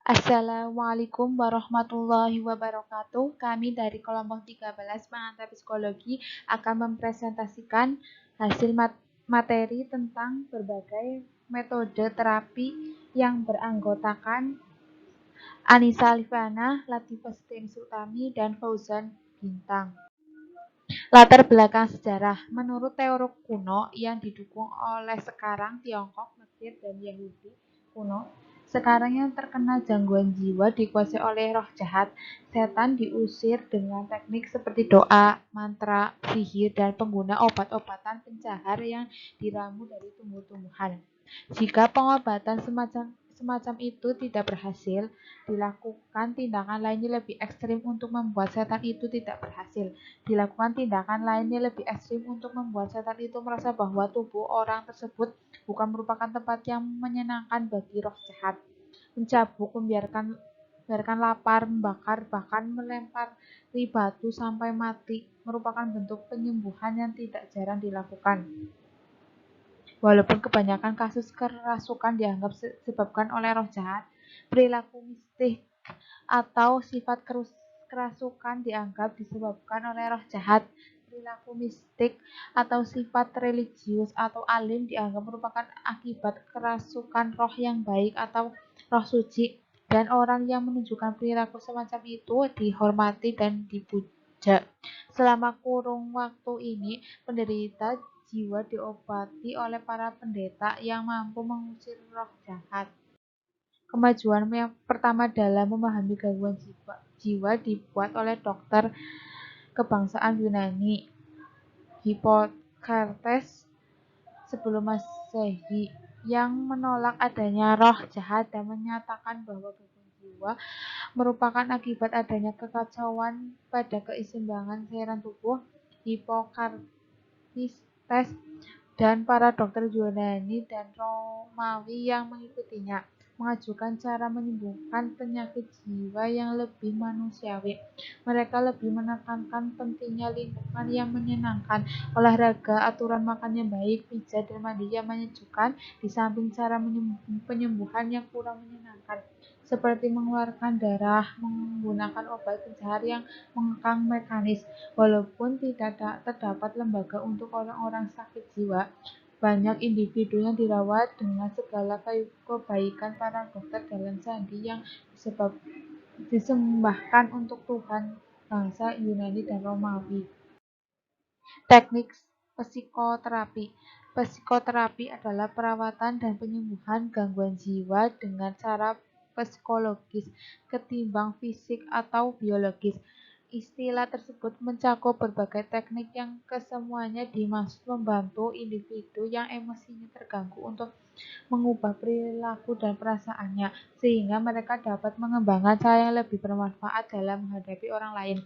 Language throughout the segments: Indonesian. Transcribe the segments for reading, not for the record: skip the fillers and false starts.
Assalamualaikum warahmatullahi wabarakatuh. Kami dari kelompok 13 pengantar psikologi akan mempresentasikan hasil materi tentang berbagai metode terapi yang beranggotakan Anissa Livana, Latifah Siti Sultami, dan Fauzan Bintang. Latar belakang sejarah. Menurut teori kuno yang didukung oleh sekarang Tiongkok, Mesir, dan Yahudi kuno, sekarang yang terkena gangguan jiwa dikuasai oleh roh jahat. Setan diusir dengan teknik seperti doa, mantra, sihir, dan pengguna obat-obatan pencahar yang diramu dari tumbuh-tumbuhan. Jika pengobatan semacam itu tidak berhasil, dilakukan tindakan lainnya lebih ekstrim untuk membuat setan itu tidak berhasil. Dilakukan tindakan lainnya lebih ekstrim untuk membuat setan itu merasa bahwa tubuh orang tersebut bukan merupakan tempat yang menyenangkan bagi roh jahat. Mencabuk, membiarkan lapar, membakar, bahkan melempari batu sampai mati merupakan bentuk penyembuhan yang tidak jarang dilakukan. Walaupun kebanyakan kasus kerasukan dianggap disebabkan oleh roh jahat, perilaku mistik atau sifat kerasukan dianggap disebabkan oleh roh jahat. Perilaku mistik atau sifat religius atau alim dianggap merupakan akibat kerasukan roh yang baik atau roh suci, dan orang yang menunjukkan perilaku semacam itu dihormati dan dipuja. Selama kurung waktu ini, penderita jiwa diobati oleh para pendeta yang mampu mengusir roh jahat. Kemajuan yang pertama dalam memahami gangguan jiwa dibuat oleh dokter kebangsaan Yunani, Hippocrates sebelum Masehi, yang menolak adanya roh jahat dan menyatakan bahwa gangguan jiwa merupakan akibat adanya kekacauan pada keseimbangan cairan tubuh. Hippocrates dan para dokter Yunani dan Romawi yang mengikutinya mengajukan cara menyembuhkan penyakit jiwa yang lebih manusiawi. Mereka lebih menekankan pentingnya lingkungan yang menyenangkan, olahraga, aturan makan yang baik, pijat, dan mandi yang menyejukkan, di samping cara penyembuhan yang kurang menyenangkan, seperti mengeluarkan darah, menggunakan obat pencahar yang mengekang mekanis. Walaupun tidak terdapat lembaga untuk orang-orang sakit jiwa, banyak individu yang dirawat dengan segala kebaikan para dokter dalam candi yang disembahkan untuk Tuhan bangsa Yunani dan Romawi. Teknik psikoterapi. Psikoterapi adalah perawatan dan penyembuhan gangguan jiwa dengan cara psikologis ketimbang fisik atau biologis. Istilah tersebut mencakup berbagai teknik yang kesemuanya dimaksud membantu individu yang emosinya terganggu untuk mengubah perilaku dan perasaannya, sehingga mereka dapat mengembangkan cara yang lebih bermanfaat dalam menghadapi orang lain.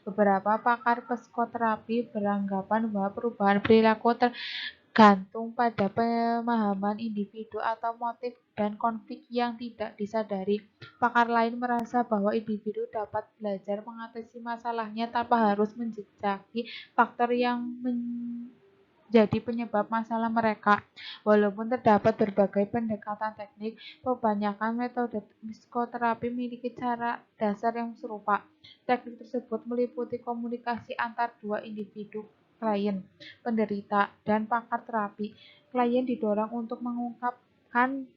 Beberapa pakar psikoterapi beranggapan bahwa perubahan perilaku tergantung pada pemahaman individu atau motif dan konflik yang tidak disadari. Pakar lain merasa bahwa individu dapat belajar mengatasi masalahnya tanpa harus menjejaki faktor yang menjadi penyebab masalah mereka. Walaupun terdapat berbagai pendekatan teknik, kebanyakan metode psikoterapi memiliki cara dasar yang serupa. Teknik tersebut meliputi komunikasi antar dua individu, klien, penderita, dan pakar terapi. Klien didorong untuk mengungkapkan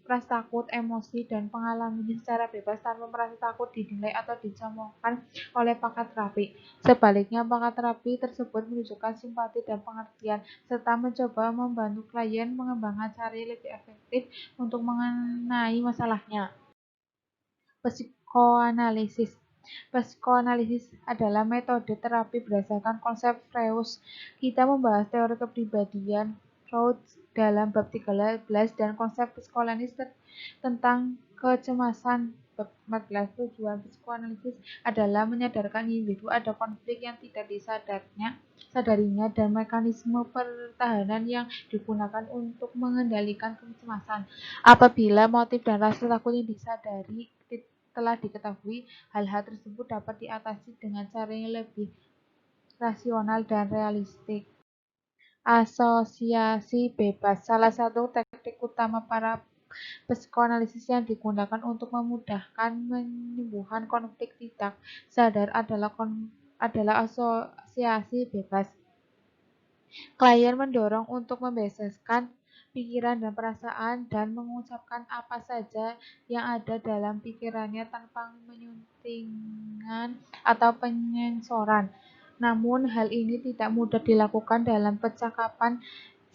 rasa takut, emosi, dan pengalamannya secara bebas tanpa merasa takut dinilai atau dicemoohkan oleh pakar terapi. Sebaliknya, pakar terapi tersebut menunjukkan simpati dan pengertian, serta mencoba membantu klien mengembangkan cara yang lebih efektif untuk mengenai masalahnya. Psikoanalisis. Psikoanalisis adalah metode terapi berdasarkan konsep Freud. Kita membahas teori kepribadian Freud dalam bab 13 dan konsep psikoanalisis tentang kecemasan. Bab 14. Tujuan psikoanalisis adalah menyadarkan individu ada konflik yang tidak sadarinya dan mekanisme pertahanan yang digunakan untuk mengendalikan kecemasan. Apabila motif dan rasa takut yang disadari telah diketahui, hal-hal tersebut dapat diatasi dengan cara yang lebih rasional dan realistik. Asosiasi bebas. Salah satu teknik utama para psikoanalisis yang digunakan untuk memudahkan penyembuhan konflik tidak sadar adalah asosiasi bebas. Klien mendorong untuk membebaskan pikiran dan perasaan dan mengucapkan apa saja yang ada dalam pikirannya tanpa menyuntingan atau penyensoran. Namun, hal ini tidak mudah dilakukan dalam percakapan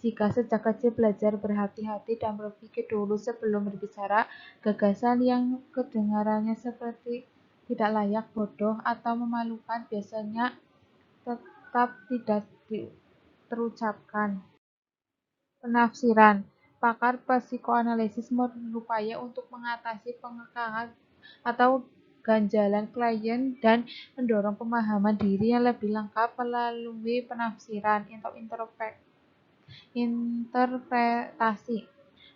jika sejak kecil belajar berhati-hati dan berpikir dulu sebelum berbicara. Gagasan yang kedengarannya seperti tidak layak, bodoh, atau memalukan biasanya tetap tidak terucapkan. Penafsiran. Pakar psikoanalisis berupaya untuk mengatasi pengekangan atau ganjalan klien dan mendorong pemahaman diri yang lebih lengkap melalui penafsiran atau interpretasi.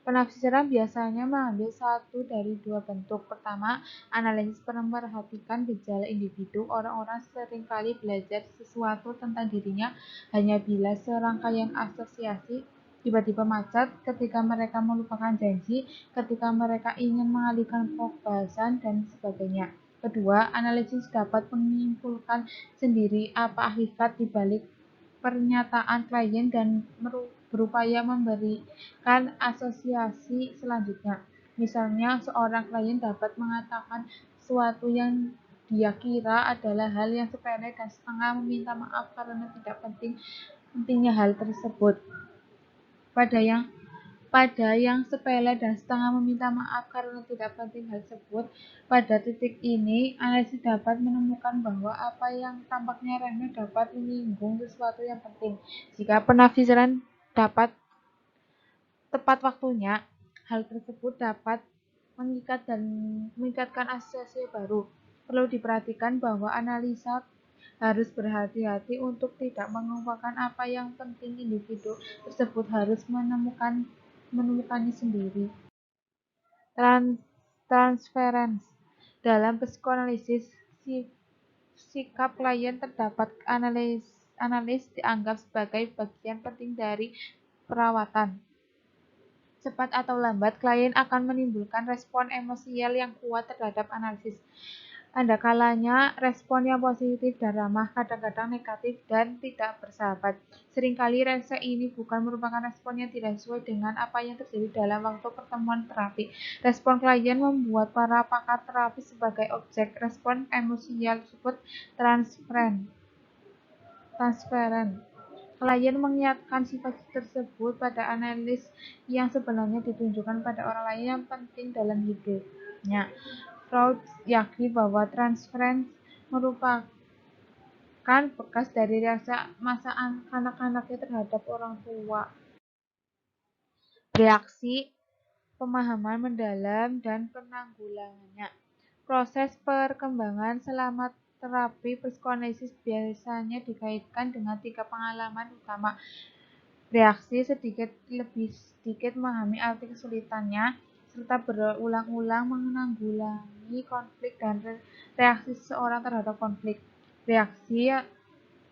Penafsiran biasanya mengambil satu dari dua bentuk. Pertama, analisis memperhatikan gejala individu. Orang-orang seringkali belajar sesuatu tentang dirinya hanya bila serangkaian asosiasi tiba-tiba macet, ketika mereka melupakan janji, ketika mereka ingin mengalihkan pembahasan, dan sebagainya. Kedua, analisis dapat menyimpulkan sendiri apa hakikat di balik pernyataan klien dan berupaya memberikan asosiasi selanjutnya. Misalnya, seorang klien dapat mengatakan sesuatu yang dia kira adalah hal yang sepele dan setengah meminta maaf karena tidak pentingnya hal tersebut. Pada yang sepele dan setengah meminta maaf karena tidak penting hal tersebut, pada titik ini, analisis dapat menemukan bahwa apa yang tampaknya remeh dapat menyinggung sesuatu yang penting. Jika penafsiran dapat tepat waktunya, hal tersebut dapat mengikatkan asosiasi baru. Perlu diperhatikan bahwa analisa harus berhati-hati untuk tidak mengumpulkan apa yang penting. Individu tersebut harus menemukannya sendiri. Transference. Dalam psikoanalisis, sikap klien terhadap analis dianggap sebagai bagian penting dari perawatan. Cepat atau lambat, klien akan menimbulkan respon emosial yang kuat terhadap analisis. Ada kalanya respon yang positif dan ramah, kadang-kadang negatif dan tidak bersahabat. Seringkali rasa ini bukan merupakan respon yang tidak sesuai dengan apa yang terjadi dalam waktu pertemuan terapi. Respon klien membuat para pakar terapi sebagai objek. Respon emosial disebut transferan. Klien mengingatkan sifat tersebut pada analis yang sebenarnya ditunjukkan pada orang lain yang penting dalam hidupnya. Freud yakin bahwa transference merupakan bekas dari rasa masa kanak-kanaknya terhadap orang tua. Reaksi, pemahaman mendalam, dan penanggulangannya. Proses perkembangan selama terapi psikoanalisis biasanya dikaitkan dengan 3 pengalaman utama. Reaksi, lebih sedikit memahami arti kesulitannya, serta berulang-ulang menanggulangi konflik dan reaksi seseorang terhadap konflik. Reaksi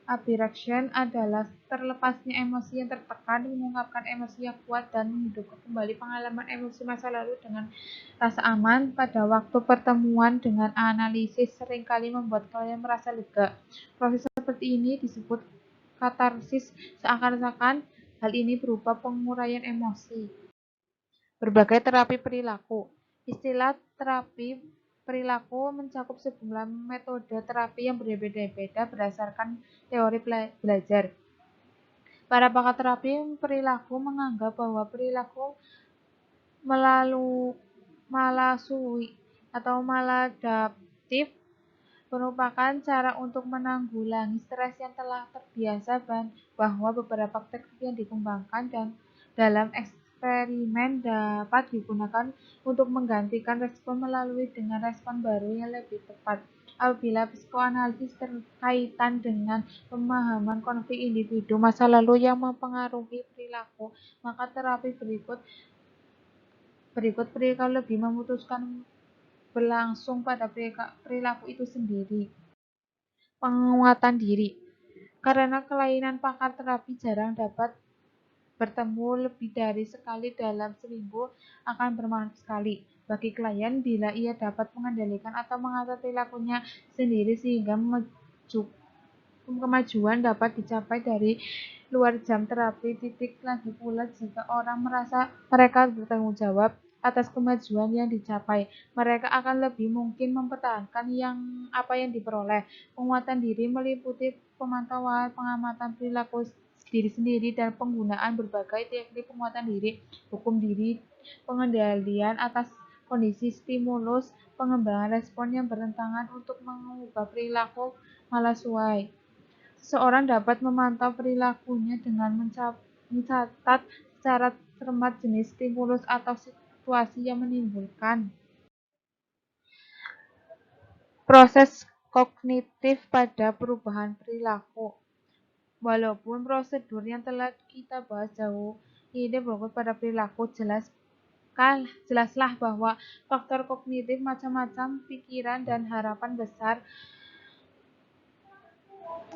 abstraction adalah terlepasnya emosi yang tertekan, mengungkapkan emosi yang kuat, dan menghidupkan kembali pengalaman emosi masa lalu dengan rasa aman. Pada waktu pertemuan dengan analisis seringkali membuat klien merasa lega. Proses seperti ini disebut katarsis, seakan-akan hal ini berupa penguraian emosi. Berbagai terapi perilaku. Istilah terapi perilaku mencakup sejumlah metode terapi yang berbeda-beda berdasarkan teori belajar. Para pakar terapi perilaku menganggap bahwa perilaku malasui atau maladaptif merupakan cara untuk menanggulangi stres yang telah terbiasa, bahwa beberapa teknik yang dikembangkan dan dalam eksperimen dapat digunakan untuk menggantikan respon melalui dengan respon baru yang lebih tepat. Apabila psikoanalisis terkaitan dengan pemahaman konflik individu masa lalu yang mempengaruhi perilaku, maka terapi berikut lebih memutuskan berlangsung pada perilaku itu sendiri. Penguatan diri. Karena kelainan pakar terapi jarang dapat bertemu lebih dari sekali dalam seminggu akan bermanfaat sekali bagi klien bila ia dapat mengendalikan atau mengatur perilakunya sendiri sehingga kemajuan dapat dicapai dari luar jam terapi. Titik lagi pula jika orang merasa mereka bertanggung jawab atas kemajuan yang dicapai, mereka akan lebih mungkin mempertahankan apa yang diperoleh. Penguatan diri meliputi pemantauan, pengamatan perilaku diri sendiri, dan penggunaan berbagai teknik penguatan diri, hukum diri, pengendalian atas kondisi stimulus, pengembangan respon yang bertentangan untuk mengubah perilaku malah. Seseorang dapat memantau perilakunya dengan mencatat secara cermat jenis stimulus atau situasi yang menimbulkan proses kognitif pada perubahan perilaku. Walaupun prosedur yang telah kita bahas jauh ini berfokus pada perilaku, jelaslah bahwa faktor kognitif macam-macam, pikiran, dan harapan besar.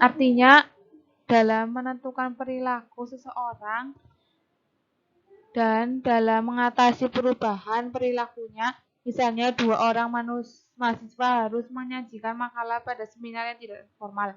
Artinya, dalam menentukan perilaku seseorang dan dalam mengatasi perubahan perilakunya, misalnya 2 orang mahasiswa harus menyajikan makalah pada seminar yang tidak formal.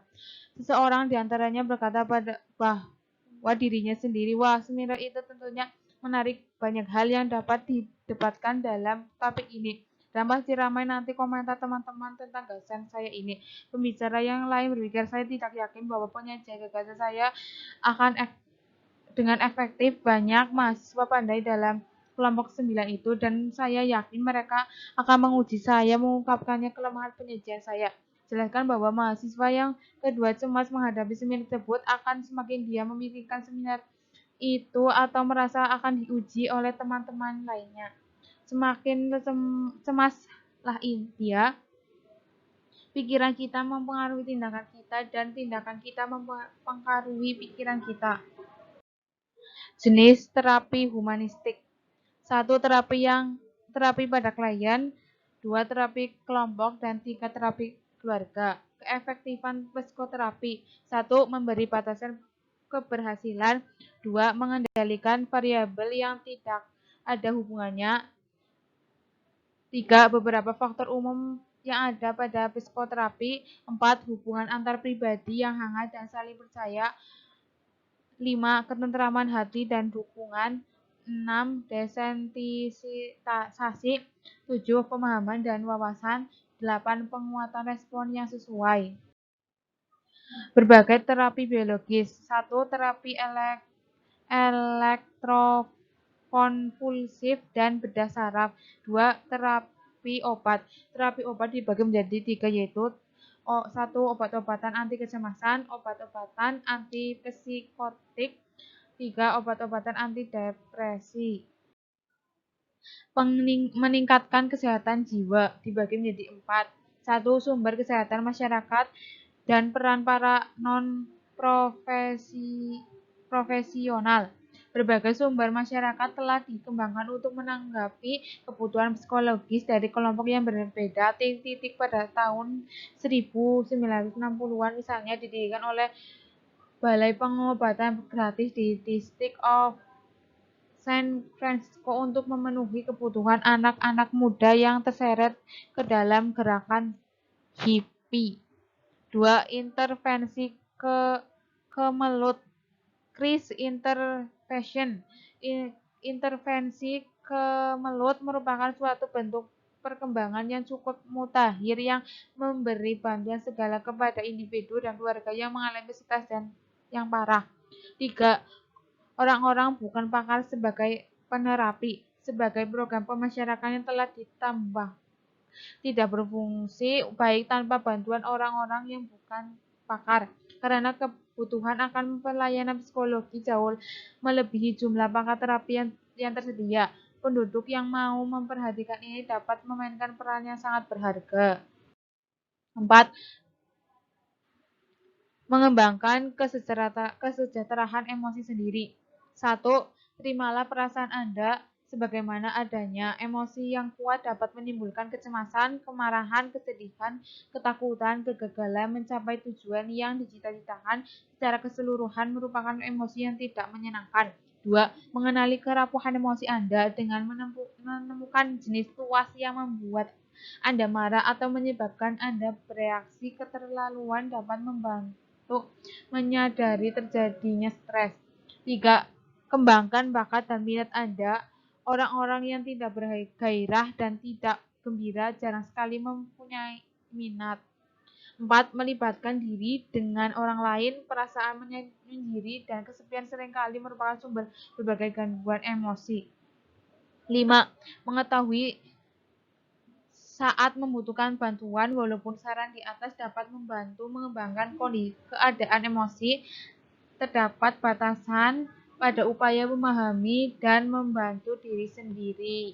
Seseorang di antaranya berkata bahwa dirinya sendiri, wah, seminar itu tentunya menarik, banyak hal yang dapat didebatkan dalam topik ini. Dan pasti ramai nanti komentar teman-teman tentang gagasan saya ini. Pembicara yang lain berpikir, saya tidak yakin bahwa penyajian gagasan saya akan dengan efektif. Banyak mahasiswa pandai dalam kelompok 9 itu, dan saya yakin mereka akan menguji saya mengungkapkannya kelemahan penyajian saya. Jelaskan bahwa mahasiswa yang kedua cemas menghadapi seminar tersebut akan semakin dia memikirkan seminar itu atau merasa akan diuji oleh teman-teman lainnya. Semakin cemaslah dia, pikiran kita mempengaruhi tindakan kita, dan tindakan kita mempengaruhi pikiran kita. Jenis terapi humanistik. 1. Terapi pada klien, 2. Terapi kelompok, dan 3. Terapi keluarga. Keefektifan psikoterapi. 1. Memberi batasan keberhasilan. 2. Mengendalikan variabel yang tidak ada hubungannya. 3. Beberapa faktor umum yang ada pada psikoterapi. 4. Hubungan antar pribadi yang hangat dan saling percaya. 5. Ketentraman hati dan dukungan. 6. Desensitisasi. 7. Pemahaman dan wawasan. 8. Penguatan respon yang sesuai. Berbagai terapi biologis. 1. Terapi elektrokonvulsif dan bedah saraf. 2. Terapi obat. Terapi obat dibagi menjadi 3, yaitu 1. Obat-obatan anti kecemasan, obat-obatan antipsikotik, 3. Obat-obatan antidepresi. Meningkatkan kesehatan jiwa dibagi menjadi 4. 1. Sumber kesehatan masyarakat dan peran para non-profesional. Berbagai sumber masyarakat telah dikembangkan untuk menanggapi kebutuhan psikologis dari kelompok yang berbeda. Titik pada tahun 1960-an misalnya didirikan oleh Balai Pengobatan Gratis di District of San Francisco untuk memenuhi kebutuhan anak-anak muda yang terseret ke dalam gerakan hippie. 2. Intervensi kemelut. Crisis intervention. Intervensi kemelut merupakan suatu bentuk perkembangan yang cukup mutakhir yang memberi bantuan segala kepada individu dan keluarga yang mengalami stres dan yang parah. 3. Orang-orang bukan pakar sebagai penerapi. Sebagai program pemasyarakatan yang telah ditambah tidak berfungsi baik tanpa bantuan orang-orang yang bukan pakar, karena kebutuhan akan pelayanan psikologi jauh melebihi jumlah pakar terapi yang tersedia. Penduduk yang mau memperhatikan ini dapat memainkan peran yang sangat berharga. 4. Mengembangkan kesejahteraan emosi sendiri. 1. Terimalah perasaan Anda sebagaimana adanya. Emosi yang kuat dapat menimbulkan kecemasan, kemarahan, kesedihan, ketakutan, kegagalan. Mencapai tujuan yang dicita-citakan secara keseluruhan merupakan emosi yang tidak menyenangkan. 2. Mengenali kerapuhan emosi Anda dengan menemukan jenis situasi yang membuat Anda marah atau menyebabkan Anda bereaksi keterlaluan dapat membantu menyadari terjadinya stres. 3. Kembangkan bakat dan minat Anda. Orang-orang yang tidak bergairah dan tidak gembira jarang sekali mempunyai minat. 4. Melibatkan diri dengan orang lain. Perasaan menyendiri dan kesepian seringkali merupakan sumber berbagai gangguan emosi. 5. Mengetahui saat membutuhkan bantuan. Walaupun saran di atas dapat membantu mengembangkan keadaan emosi, terdapat batasan pada upaya memahami dan membantu diri sendiri.